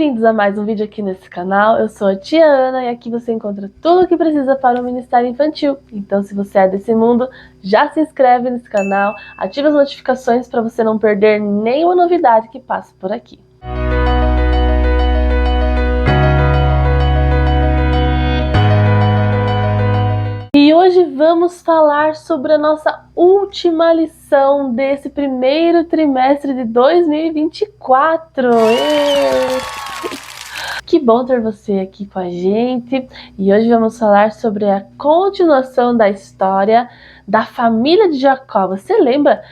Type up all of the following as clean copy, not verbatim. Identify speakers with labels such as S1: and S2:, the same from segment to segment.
S1: Bem-vindos a mais um vídeo aqui nesse canal. Eu sou a tia Ana e aqui você encontra tudo o que precisa para o Ministério Infantil. Então, se você é desse mundo, já se inscreve nesse canal, ativa as notificações para você não perder nenhuma novidade que passa por aqui. E hoje vamos falar sobre a nossa última lição desse primeiro trimestre de 2024. Que bom ter você aqui com a gente. E hoje vamos falar sobre a continuação da história da família de Jacó. Você lembra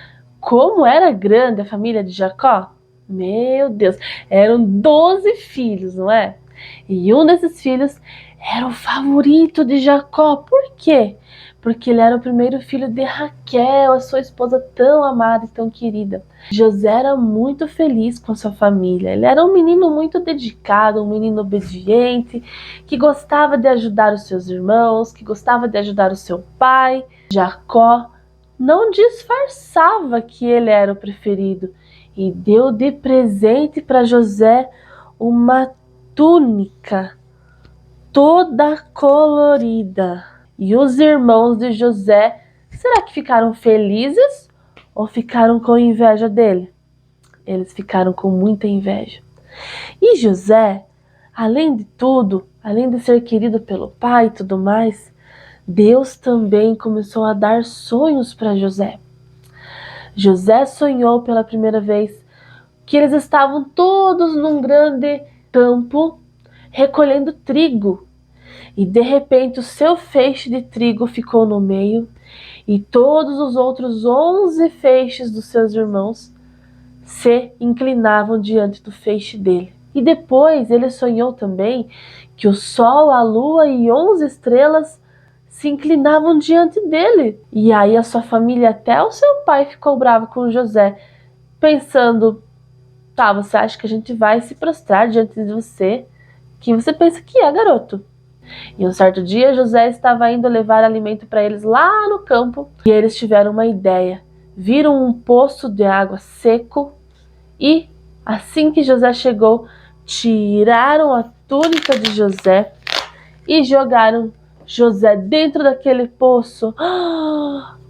S1: como era grande a família de Jacó? Meu Deus, eram 12 filhos, não é? E um desses filhos era o favorito de Jacó. Por quê? Porque ele era o primeiro filho de Raquel, a sua esposa tão amada e tão querida. José era muito feliz com a sua família. Ele era um menino muito dedicado, um menino obediente, que gostava de ajudar os seus irmãos, que gostava de ajudar o seu pai. Jacó não disfarçava que ele era o preferido e deu de presente para José uma túnica toda colorida. E os irmãos de José, será que ficaram felizes ou ficaram com inveja dele? Eles ficaram com muita inveja. E José, além de tudo, além de ser querido pelo pai e tudo mais, Deus também começou a dar sonhos para José. José sonhou pela primeira vez que eles estavam todos num grande campo recolhendo trigo. E de repente o seu feixe de trigo ficou no meio e todos os outros 11 feixes dos seus irmãos se inclinavam diante do feixe dele. E depois ele sonhou também que o sol, a lua e 11 estrelas se inclinavam diante dele. E aí a sua família, até o seu pai, ficou bravo com José, pensando: tá, você acha que a gente vai se prostrar diante de você? Quem você pensa que é, garoto? E um certo dia José estava indo levar alimento para eles lá no campo e eles tiveram uma ideia. Viram um poço de água seco e, assim que José chegou, tiraram a túnica de José e jogaram José dentro daquele poço.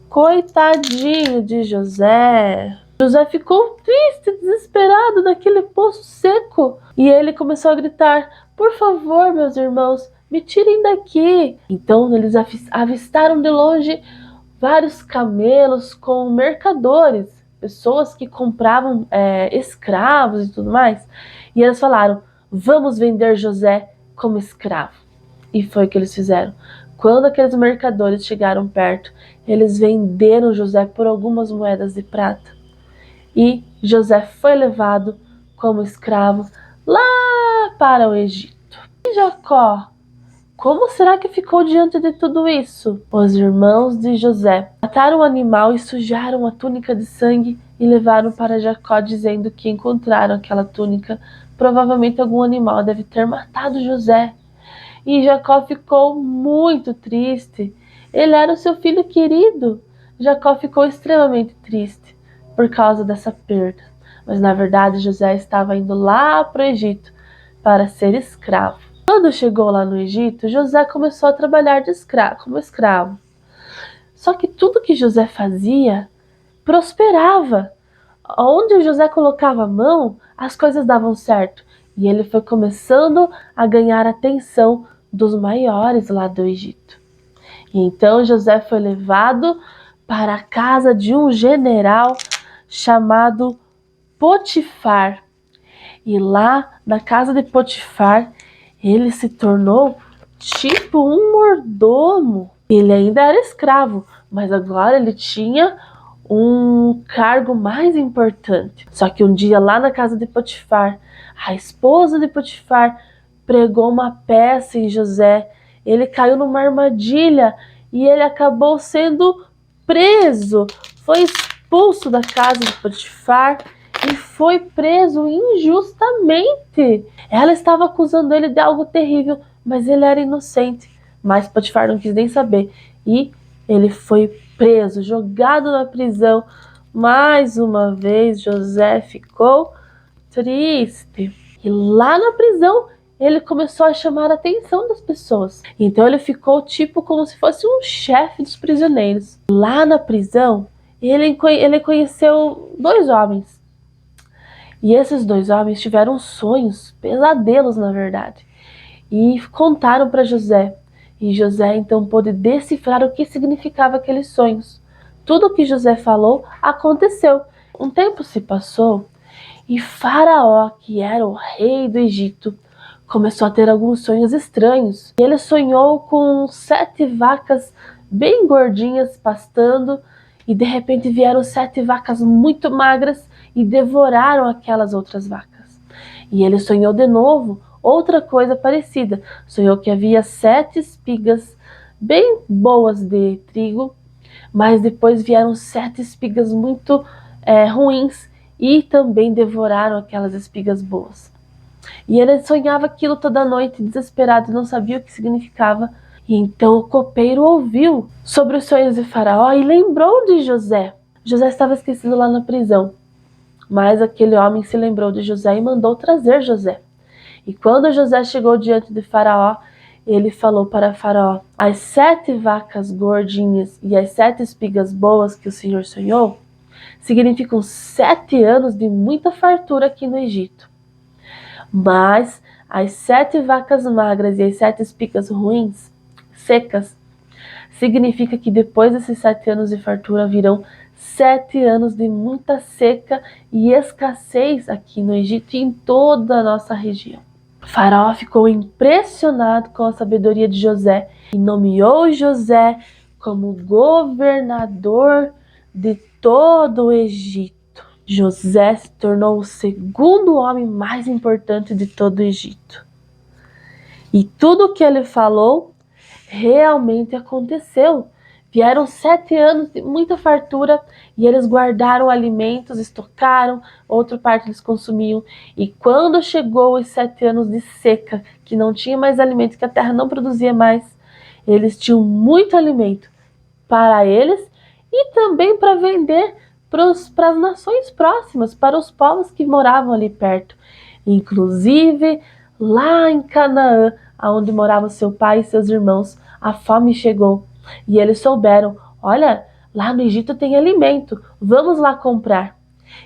S1: Coitadinho de José! José ficou triste, desesperado naquele poço seco e ele começou a gritar: por favor, meus irmãos, me tirem daqui. Então eles avistaram de longe vários camelos com mercadores, pessoas que compravam escravos e tudo mais. E eles falaram: vamos vender José como escravo. E foi o que eles fizeram. Quando aqueles mercadores chegaram perto, eles venderam José por algumas moedas de prata. E José foi levado como escravo lá para o Egito. E Jacó, como será que ficou diante de tudo isso? Os irmãos de José mataram o animal e sujaram a túnica de sangue e levaram para Jacó, dizendo que encontraram aquela túnica. Provavelmente algum animal deve ter matado José. E Jacó ficou muito triste. Ele era o seu filho querido. Jacó ficou extremamente triste por causa dessa perda. Mas na verdade José estava indo lá para o Egito para ser escravo. Quando chegou lá no Egito, José começou a trabalhar como escravo. Só que tudo que José fazia prosperava. Onde José colocava a mão, as coisas davam certo. E ele foi começando a ganhar a atenção dos maiores lá do Egito. E então José foi levado para a casa de um general chamado Potifar. E lá na casa de Potifar, ele se tornou tipo um mordomo. Ele ainda era escravo, mas agora ele tinha um cargo mais importante. Só que um dia lá na casa de Potifar, a esposa de Potifar pregou uma peça em José. Ele caiu numa armadilha e ele acabou sendo preso. Foi expulso da casa de Potifar e foi preso injustamente. Ela estava acusando ele de algo terrível, mas ele era inocente. Mas Potifar não quis nem saber e ele foi preso, jogado na prisão. Mais uma vez José ficou triste. E lá na prisão, ele começou a chamar a atenção das pessoas. Então ele ficou tipo como se fosse um chefe dos prisioneiros. Lá na prisão, ele conheceu 2 homens. E esses 2 homens tiveram sonhos, pesadelos na verdade. E contaram para José. E José então pôde decifrar o que significava aqueles sonhos. Tudo o que José falou aconteceu. Um tempo se passou e Faraó, que era o rei do Egito, começou a ter alguns sonhos estranhos. E ele sonhou com 7 vacas bem gordinhas pastando, e de repente vieram 7 vacas muito magras e devoraram aquelas outras vacas. E ele sonhou de novo outra coisa parecida. Sonhou que havia 7 espigas bem boas de trigo, mas depois vieram 7 espigas muito ruins e também devoraram aquelas espigas boas. E ele sonhava aquilo toda noite, desesperado, não sabia o que significava. E então o copeiro ouviu sobre os sonhos de Faraó e lembrou de José. José estava esquecido lá na prisão, mas aquele homem se lembrou de José e mandou trazer José. E quando José chegou diante de Faraó, ele falou para Faraó: as 7 vacas gordinhas e as 7 espigas boas que o Senhor sonhou significam 7 anos de muita fartura aqui no Egito. Mas as 7 vacas magras e as 7 espigas ruins, secas, significa que depois desses 7 anos de fartura virão 7 anos de muita seca e escassez aqui no Egito e em toda a nossa região. Faraó ficou impressionado com a sabedoria de José e nomeou José como governador de todo o Egito. José se tornou o segundo homem mais importante de todo o Egito. E tudo o que ele falou realmente aconteceu. Vieram 7 anos de muita fartura e eles guardaram alimentos, estocaram, outra parte eles consumiam. E quando chegou os 7 anos de seca, que não tinha mais alimento, que a terra não produzia mais, eles tinham muito alimento para eles e também para vender para as nações próximas, para os povos que moravam ali perto. Inclusive, lá em Canaã, onde moravam seu pai e seus irmãos, a fome chegou. E eles souberam: olha, lá no Egito tem alimento, vamos lá comprar.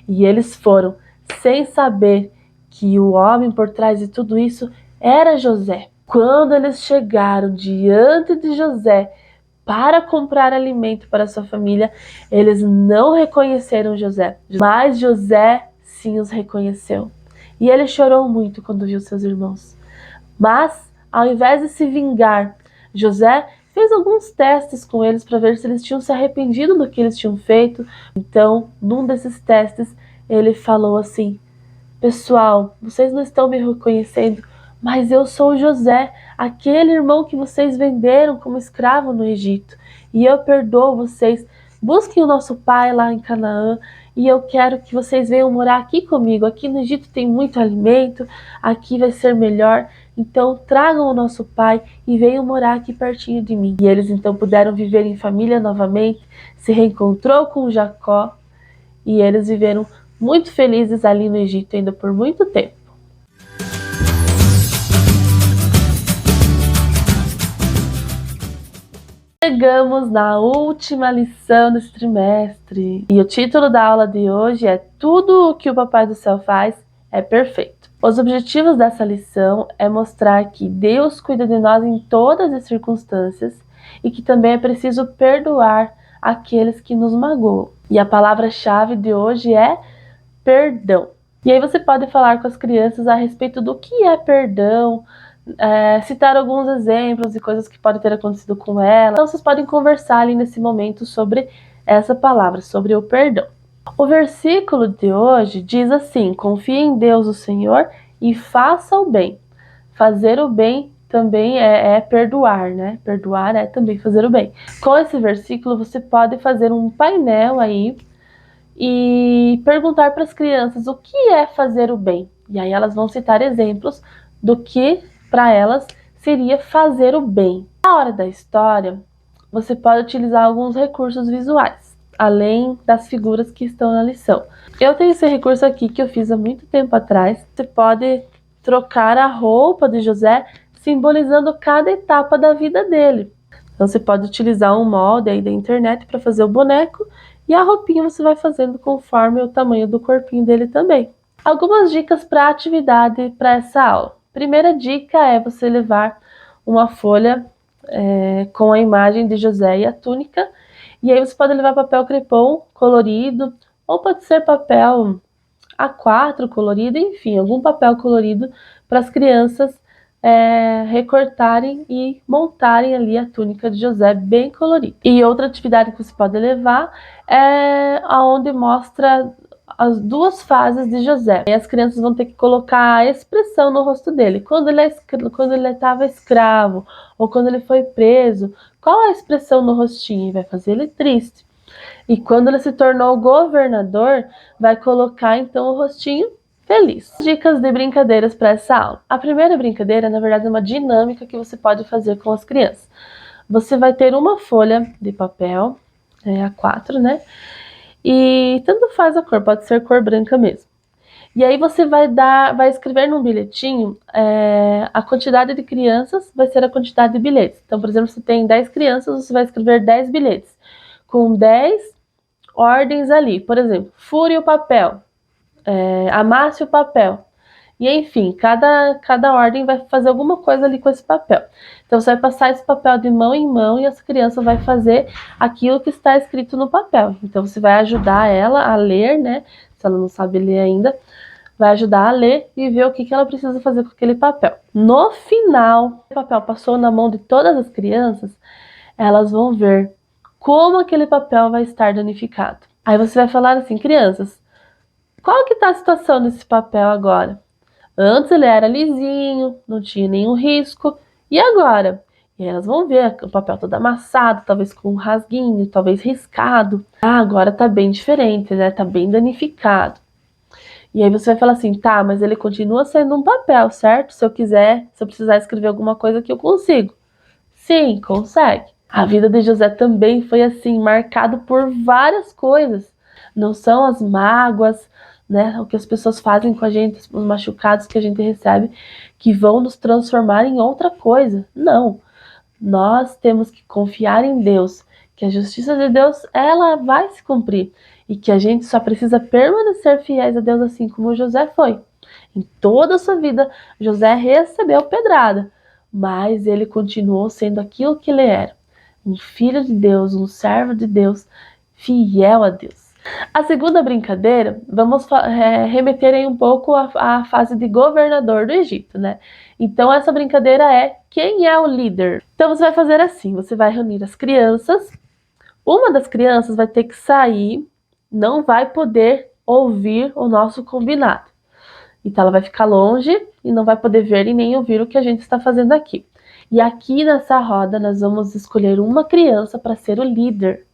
S1: E eles foram, sem saber que o homem por trás de tudo isso era José. Quando eles chegaram diante de José para comprar alimento para sua família, eles não reconheceram José, mas José sim os reconheceu. E ele chorou muito quando viu seus irmãos. Mas, ao invés de se vingar, José fez alguns testes com eles para ver se eles tinham se arrependido do que eles tinham feito. Então, num desses testes, ele falou assim: pessoal, vocês não estão me reconhecendo, mas eu sou José, aquele irmão que vocês venderam como escravo no Egito. E eu perdoo vocês. Busquem o nosso pai lá em Canaã e eu quero que vocês venham morar aqui comigo. Aqui no Egito tem muito alimento, aqui vai ser melhor. Então tragam o nosso pai e venham morar aqui pertinho de mim. E eles então puderam viver em família novamente, se reencontrou com Jacó e eles viveram muito felizes ali no Egito ainda por muito tempo. Chegamos na última lição desse trimestre. E o título da aula de hoje é Tudo o que o Papai do Céu faz é perfeito. Os objetivos dessa lição é mostrar que Deus cuida de nós em todas as circunstâncias e que também é preciso perdoar aqueles que nos magoam. E a palavra-chave de hoje é perdão. E aí você pode falar com as crianças a respeito do que é perdão, citar alguns exemplos de coisas que podem ter acontecido com ela. Então vocês podem conversar ali nesse momento sobre essa palavra, sobre o perdão. O versículo de hoje diz assim: confie em Deus o Senhor e faça o bem. Fazer o bem também é perdoar, né? Perdoar é também fazer o bem. Com esse versículo você pode fazer um painel aí e perguntar para as crianças o que é fazer o bem. E aí elas vão citar exemplos do que para elas seria fazer o bem. Na hora da história, você pode utilizar alguns recursos visuais, além das figuras que estão na lição. Eu tenho esse recurso aqui que eu fiz há muito tempo atrás. Você pode trocar a roupa de José, simbolizando cada etapa da vida dele. Então você pode utilizar um molde aí da internet para fazer o boneco, e a roupinha você vai fazendo conforme o tamanho do corpinho dele também. Algumas dicas para atividade para essa aula. Primeira dica é você levar uma folha com a imagem de José e a túnica, e aí você pode levar papel crepom colorido, ou pode ser papel A4 colorido, enfim, algum papel colorido para as crianças recortarem e montarem ali a túnica de José bem colorida. E outra atividade que você pode levar é aonde mostra as duas fases de José. E as crianças vão ter que colocar a expressão no rosto dele. Quando ele estava escravo ou quando ele foi preso, qual a expressão no rostinho? Vai fazer ele triste. E quando ele se tornou governador, vai colocar então o rostinho feliz. Dicas de brincadeiras para essa aula. A primeira brincadeira, na verdade, é uma dinâmica que você pode fazer com as crianças. Você vai ter uma folha de papel, A4, né? E tanto faz a cor, pode ser cor branca mesmo. E aí você vai escrever num bilhetinho a quantidade de crianças, vai ser a quantidade de bilhetes. Então, por exemplo, se tem 10 crianças, você vai escrever 10 bilhetes, com 10 ordens ali. Por exemplo, fure o papel, amasse o papel. E enfim, cada ordem vai fazer alguma coisa ali com esse papel. Então você vai passar esse papel de mão em mão e essa criança vai fazer aquilo que está escrito no papel. Então você vai ajudar ela a ler, né? Se ela não sabe ler ainda, vai ajudar a ler e ver o que ela precisa fazer com aquele papel. No final, o papel passou na mão de todas as crianças, elas vão ver como aquele papel vai estar danificado. Aí você vai falar assim, crianças, qual que está a situação desse papel agora? Antes ele era lisinho, não tinha nenhum risco, e agora? E elas vão ver o papel todo amassado, talvez com um rasguinho, talvez riscado. Ah, agora tá bem diferente, né? Tá bem danificado. E aí você vai falar assim, tá, mas ele continua sendo um papel, certo? Se eu precisar escrever alguma coisa aqui, eu consigo. Sim, consegue. A vida de José também foi assim, marcado por várias coisas. Não são as mágoas, né, o que as pessoas fazem com a gente, os machucados que a gente recebe, que vão nos transformar em outra coisa. Não. Nós temos que confiar em Deus, que a justiça de Deus, ela vai se cumprir. E que a gente só precisa permanecer fiéis a Deus assim como José foi. Em toda a sua vida, José recebeu pedrada, mas ele continuou sendo aquilo que ele era. Um filho de Deus, um servo de Deus, fiel a Deus. A segunda brincadeira, vamos remeter aí um pouco à fase de governador do Egito, né? Então essa brincadeira é quem é o líder? Então você vai fazer assim, você vai reunir as crianças, uma das crianças vai ter que sair, não vai poder ouvir o nosso combinado. Então ela vai ficar longe e não vai poder ver e nem ouvir o que a gente está fazendo aqui. E aqui nessa roda nós vamos escolher uma criança para ser o líder.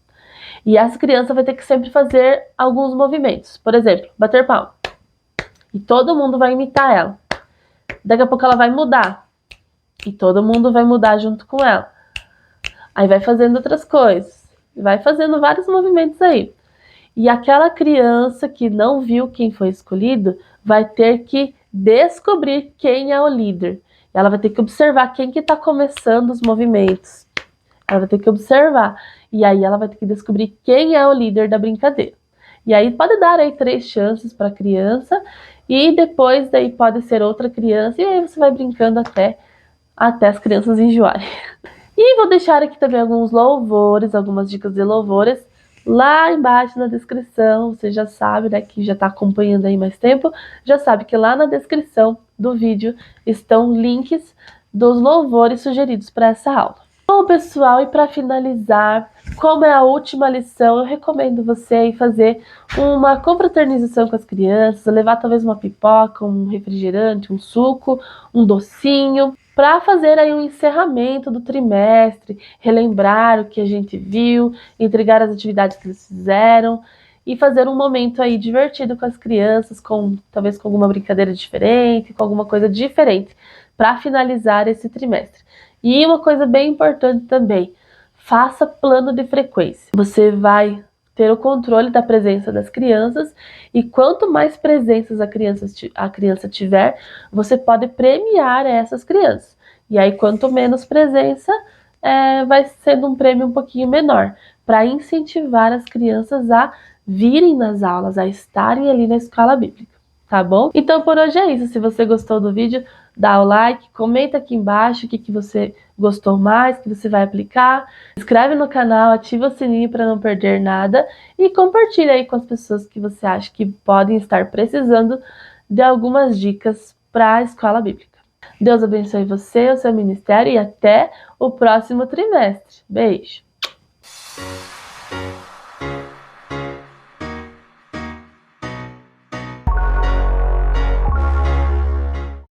S1: E essa criança vai ter que sempre fazer alguns movimentos. Por exemplo, bater palma. E todo mundo vai imitar ela. Daqui a pouco ela vai mudar. E todo mundo vai mudar junto com ela. Aí vai fazendo outras coisas. Vai fazendo vários movimentos aí. E aquela criança que não viu quem foi escolhido vai ter que descobrir quem é o líder. Ela vai ter que observar quem que está começando os movimentos. Ela vai ter que observar. E aí ela vai ter que descobrir quem é o líder da brincadeira. E aí pode dar aí 3 chances para a criança. E depois daí pode ser outra criança. E aí você vai brincando até as crianças enjoarem. E vou deixar aqui também alguns louvores, algumas dicas de louvores. Lá embaixo na descrição, você já sabe, né, que já está acompanhando aí mais tempo, já sabe que lá na descrição do vídeo estão links dos louvores sugeridos para essa aula. Bom, pessoal, e para finalizar, como é a última lição, eu recomendo você fazer uma confraternização com as crianças, levar talvez uma pipoca, um refrigerante, um suco, um docinho, para fazer aí um encerramento do trimestre, relembrar o que a gente viu, entregar as atividades que eles fizeram e fazer um momento aí divertido com as crianças, talvez com alguma brincadeira diferente, com alguma coisa diferente, para finalizar esse trimestre. E uma coisa bem importante também, faça plano de frequência. Você vai ter o controle da presença das crianças, e quanto mais presenças a criança tiver, você pode premiar essas crianças. E aí, quanto menos presença, vai sendo um prêmio um pouquinho menor, para incentivar as crianças a virem nas aulas, a estarem ali na escola bíblica, tá bom? Então por hoje é isso. Se você gostou do vídeo, dá o like, comenta aqui embaixo o que você gostou mais, que você vai aplicar, inscreve no canal, ativa o sininho para não perder nada e compartilha aí com as pessoas que você acha que podem estar precisando de algumas dicas para a escola bíblica. Deus abençoe você, o seu ministério, e até o próximo trimestre. Beijo!